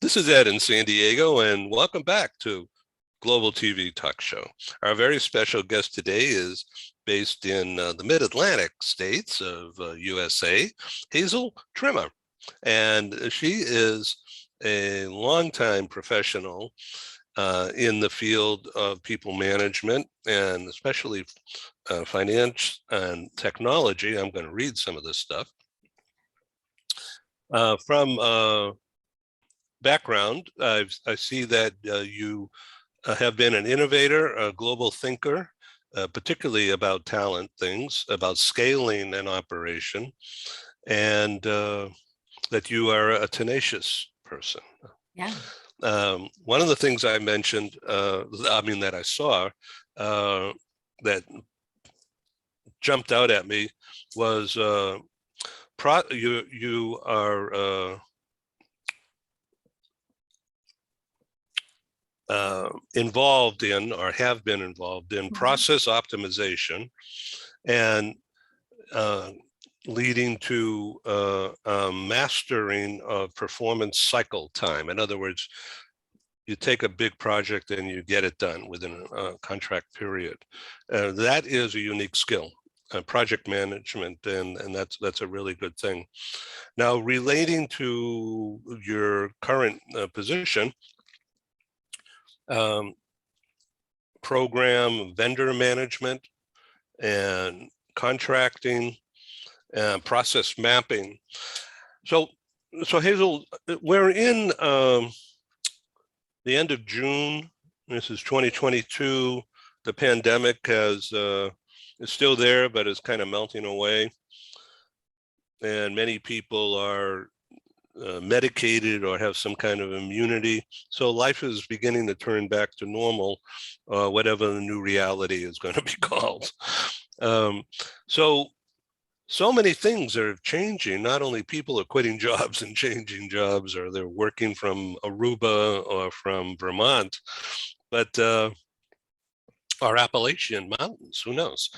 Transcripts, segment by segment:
This is Ed in San Diego, and welcome back to Global TV Talk Show. Our very special guest today is based in the Mid-Atlantic states of USA, Heazel Trimer. And she is a longtime professional in the field of people management and especially finance and technology. I'm going to read some of this stuff. From background, I see that you have been an innovator, a global thinker, particularly about talent things, about scaling an operation, and that you are a tenacious person. Yeah. One of the things I mentioned, that I saw that jumped out at me was you are involved in or have been involved in process optimization and leading to mastering of performance cycle time. In other words, you take a big project and you get it done within a contract period. That is a unique skill, project management, and that's a really good thing. Now, relating to your current position, program vendor management and contracting and process mapping. So Heazel, we're in the end of June. This is 2022. The pandemic is still there, but it's kind of melting away. And many people are medicated or have some kind of immunity. So life is beginning to turn back to normal, whatever the new reality is going to be called. So many things are changing. Not only people are quitting jobs and changing jobs, or they're working from Aruba or from Vermont, but our Appalachian Mountains, who knows?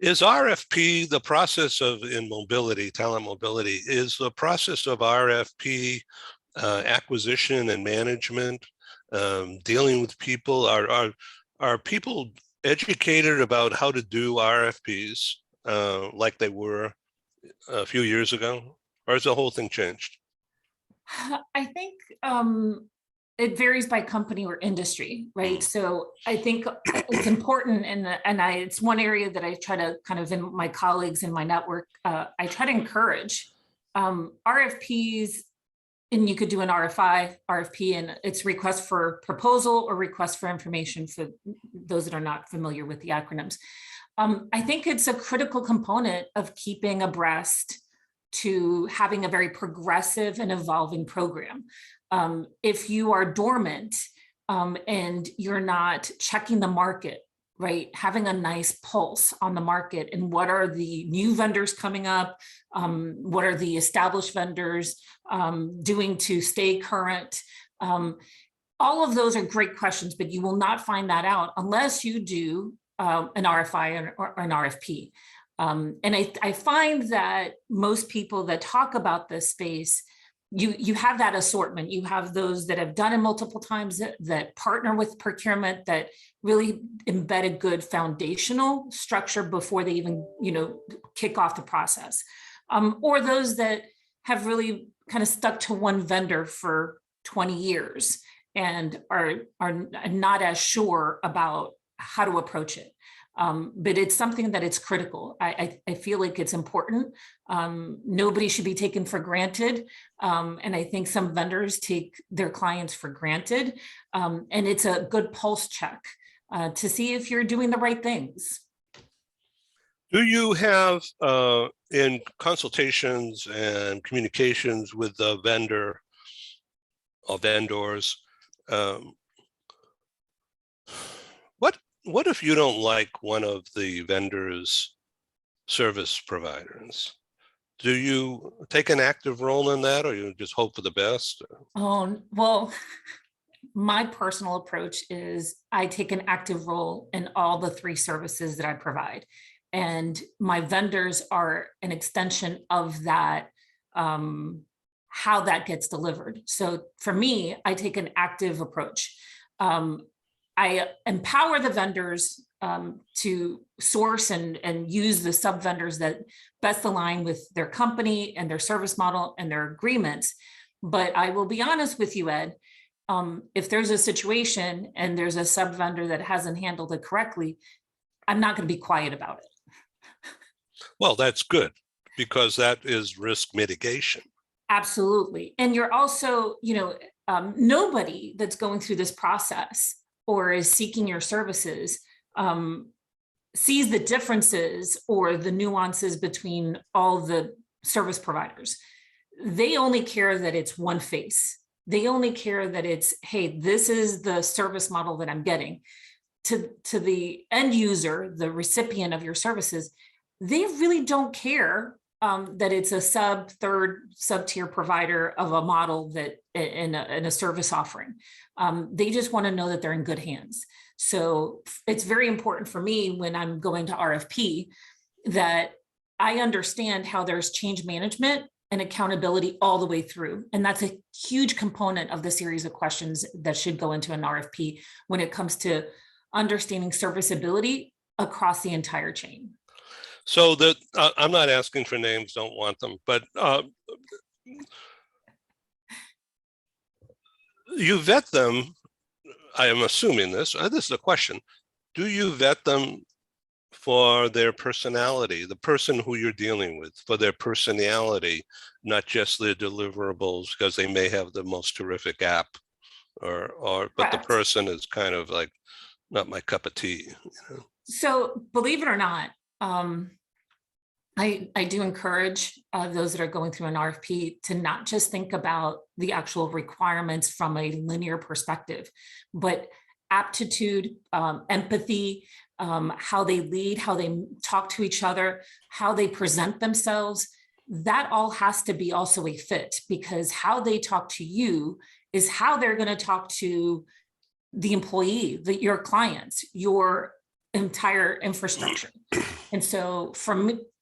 Is RFP the process of in mobility, talent mobility, is the process of RFP acquisition and management, dealing with people? Are people educated about how to do RFPs like they were a few years ago, or has the whole thing changed? I think it varies by company or industry, right? So I think it's important, it's one area that I try to kind of, in my colleagues in my network, I try to encourage RFPs, and you could do an RFP, and it's request for proposal or request for information for those that are not familiar with the acronyms. I think it's a critical component of keeping abreast to having a very progressive and evolving program. If you are dormant and you're not checking the market, right, having a nice pulse on the market and what are the new vendors coming up, what are the established vendors doing to stay current, all of those are great questions, but you will not find that out unless you do an RFI or an RFP. And I find that most people that talk about this space, you have that assortment. You have those that have done it multiple times, that partner with procurement, that really embed a good foundational structure before they even, kick off the process. Or those that have really kind of stuck to one vendor for 20 years and are not as sure about how to approach it. But it's something that it's critical. I feel like it's important. Nobody should be taken for granted. And I think some vendors take their clients for granted. And it's a good pulse check to see if you're doing the right things. Do you have in consultations and communications with the vendor or vendors, what if you don't like one of the vendor's service providers? Do you take an active role in that, or you just hope for the best? Oh, well, my personal approach is I take an active role in all the 3 services that I provide. And my vendors are an extension of that how that gets delivered. So for me, I take an active approach. I empower the vendors to source and use the sub vendors that best align with their company and their service model and their agreements. But I will be honest with you, Ed, if there's a situation and there's a sub vendor that hasn't handled it correctly, I'm not going to be quiet about it. Well, that's good, because that is risk mitigation. Absolutely. And you're also, nobody that's going through this process or is seeking your services sees the differences or the nuances between all the service providers. They only care that it's one face. They only care that it's, hey, this is the service model that I'm getting. To the end user, the recipient of your services, they really don't care that it's a sub-tier provider of a model that in a service offering. They just want to know that they're in good hands. So it's very important for me when I'm going to RFP that I understand how there's change management and accountability all the way through. And that's a huge component of the series of questions that should go into an RFP when it comes to understanding serviceability across the entire chain. So I'm not asking for names, don't want them, but you vet them. I am assuming this is a question. Do you vet them for their personality, the person who you're dealing with, for their personality, not just their deliverables, because they may have the most terrific app, but the person is kind of like not my cup of tea. So believe it or not, I do encourage those that are going through an RFP to not just think about the actual requirements from a linear perspective, but aptitude, empathy, how they lead, how they talk to each other, how they present themselves. That all has to be also a fit, because how they talk to you is how they're going to talk to the employee, your clients, your entire infrastructure. And so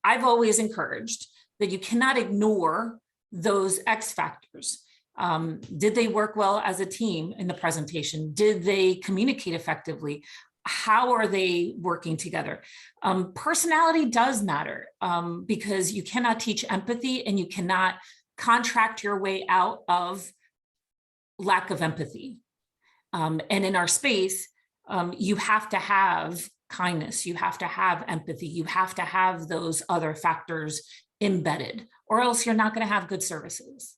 I've always encouraged that you cannot ignore those X factors. Did they work well as a team in the presentation? Did they communicate effectively? How are they working together? Personality does matter because you cannot teach empathy and you cannot contract your way out of lack of empathy. And in our space, you have to have kindness, you have to have empathy, you have to have those other factors embedded, or else you're not going to have good services.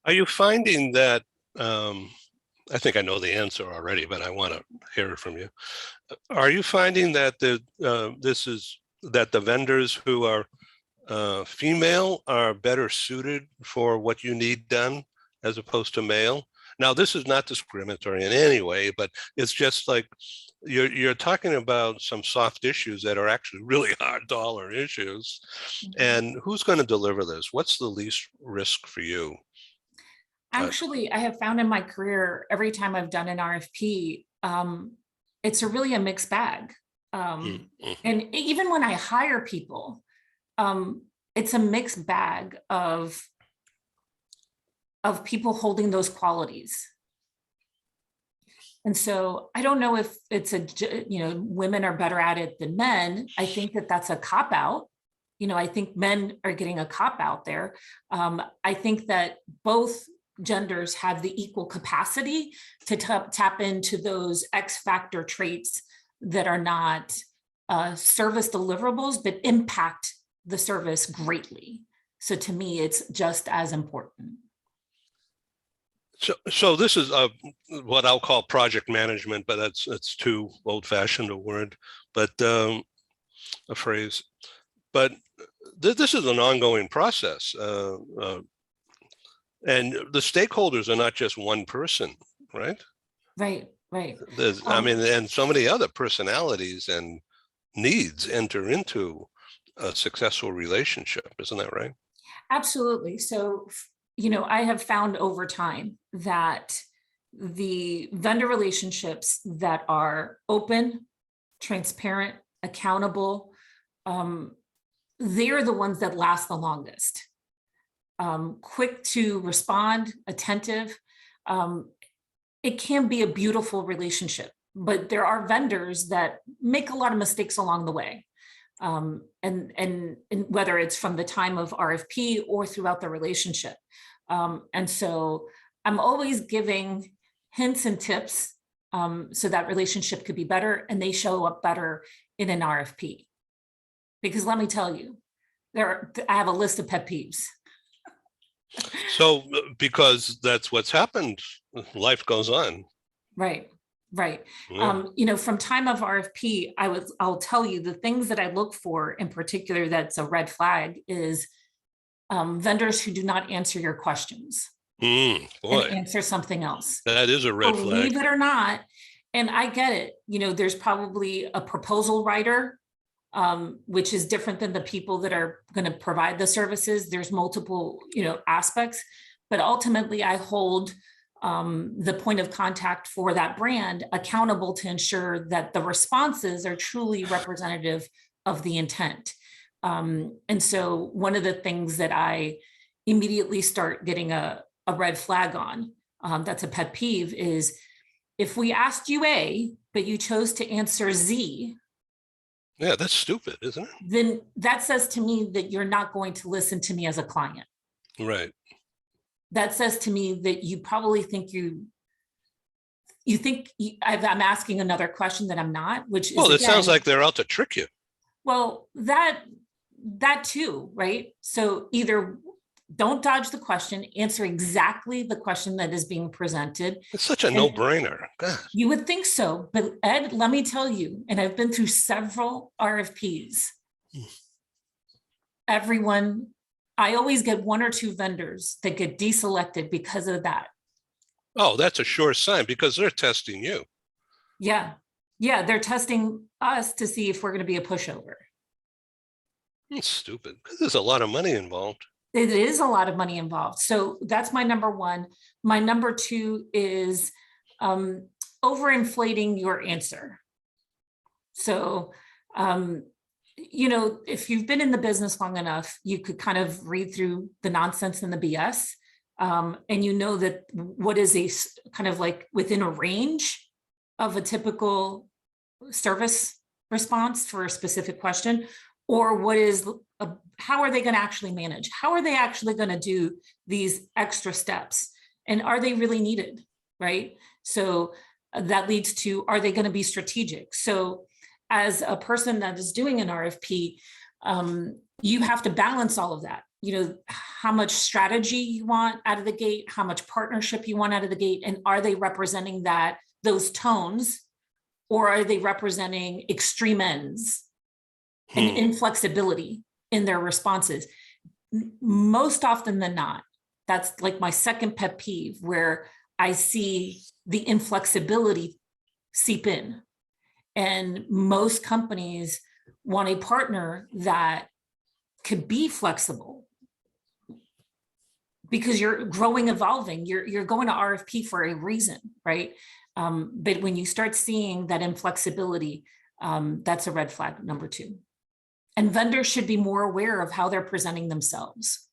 Are you finding that, I think I know the answer already, but I want to hear it from you. Are you finding that that the vendors who are female are better suited for what you need done as opposed to male? Now, this is not discriminatory in any way, but it's just like you're talking about some soft issues that are actually really hard dollar issues. And who's going to deliver this? What's the least risk for you? Actually, I have found in my career, every time I've done an RFP, it's really a mixed bag. And even when I hire people, it's a mixed bag of people holding those qualities. And so I don't know if it's women are better at it than men. I think that that's a cop out. I think men are getting a cop out there. I think that both genders have the equal capacity to tap into those X factor traits that are not service deliverables, but impact the service greatly. So to me, it's just as important. So this is what I'll call project management, but that's too old-fashioned a word, but a phrase. But this is an ongoing process, and the stakeholders are not just one person, right? Right. And so many other personalities and needs enter into a successful relationship, isn't that right? Absolutely. So, I have found over time that the vendor relationships that are open, transparent, accountable, they're the ones that last the longest. quick to respond, attentive. It can be a beautiful relationship, but there are vendors that make a lot of mistakes along the way. And whether it's from the time of RFP or throughout the relationship. And so I'm always giving hints and tips so that relationship could be better and they show up better in an RFP. Because let me tell you, I have a list of pet peeves. So because that's what's happened, life goes on. Right. Right. Yeah. From time of RFP, I'll tell you the things that I look for in particular that's a red flag is vendors who do not answer your questions and Boy, answer something else. that is a red flag. Believe it or not, and I get it, there's probably a proposal writer, which is different than the people that are going to provide the services. There's multiple, aspects, but ultimately I hold the point of contact for that brand accountable to ensure that the responses are truly representative of the intent. And so one of the things that I immediately start getting a red flag on, that's a pet peeve, is if we asked you A, but you chose to answer Z. Yeah, that's stupid, isn't it? Then that says to me that you're not going to listen to me as a client. Right. That says to me that you probably think I'm asking another question that I'm not, which is, well, it sounds like they're out to trick you. Well, that too, right? So either don't dodge the question, answer exactly the question that is being presented. It's such a no-brainer. God. You would think so, but Ed, let me tell you, and I've been through several RFPs. I always get one or two vendors that get deselected because of that. Oh, that's a sure sign because they're testing you. Yeah. Yeah, they're testing us to see if we're going to be a pushover. It's stupid because there's a lot of money involved. It is a lot of money involved. So that's my number one. My number two is overinflating your answer. So, if you've been in the business long enough, you could kind of read through the nonsense and the BS. And you know that what is a kind of like within a range of a typical service response for a specific question, or how are they going to actually manage? How are they actually going to do these extra steps? And are they really needed, right? So that leads to, are they going to be strategic? So as a person that is doing an RFP, you have to balance all of that. How much strategy you want out of the gate, how much partnership you want out of the gate, and are they representing those tones, or are they representing extreme ends and inflexibility in their responses? Most often than not, that's like my second pet peeve, where I see the inflexibility seep in. And most companies want a partner that could be flexible because you're growing, evolving, you're going to RFP for a reason, right? But when you start seeing that inflexibility, that's a red flag, number two. And vendors should be more aware of how they're presenting themselves.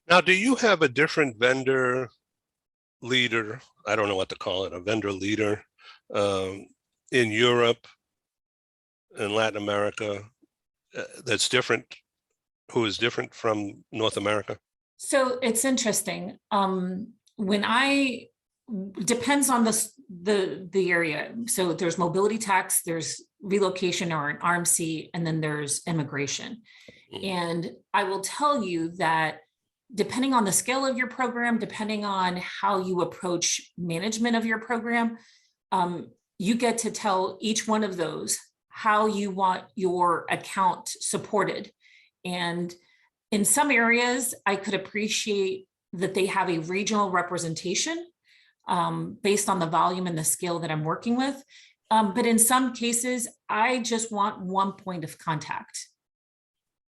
Now, do you have a different vendor leader? I don't know what to call it, a vendor leader in Europe and Latin America that's different, who is different from North America? So it's interesting. Depends on the area. So there's mobility tax, there's relocation or an RMC, and then there's immigration. And I will tell you that depending on the scale of your program, depending on how you approach management of your program, you get to tell each one of those how you want your account supported. And in some areas, I could appreciate that they have a regional representation based on the volume and the scale that I'm working with. But in some cases, I just want one point of contact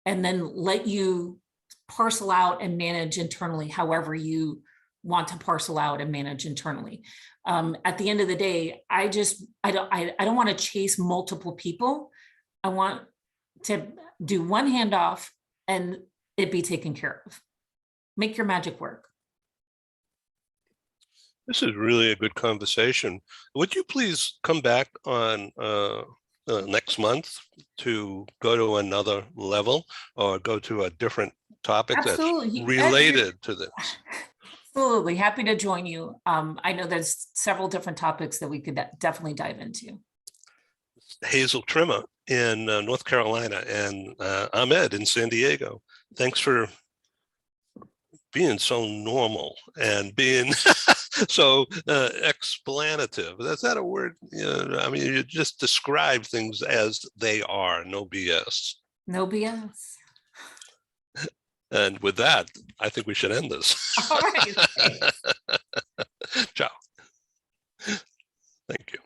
and then let you parcel out and manage internally however you want to parcel out and manage internally. At the end of the day, I don't want to chase multiple people. I want to do one handoff, and it be taken care of. Make your magic work. This is really a good conversation. Would you please come back on next month to go to another level or go to a different topic that's Absolutely. related to this? Absolutely. Happy to join you. I know there's several different topics that we could definitely dive into. Heazel Trimer in North Carolina and Ahmed in San Diego. Thanks for being so normal and being so explanative. That's not a word. I mean, you just describe things as they are, no BS. No BS. And with that, I think we should end this. All right. Thanks. Ciao. Thank you.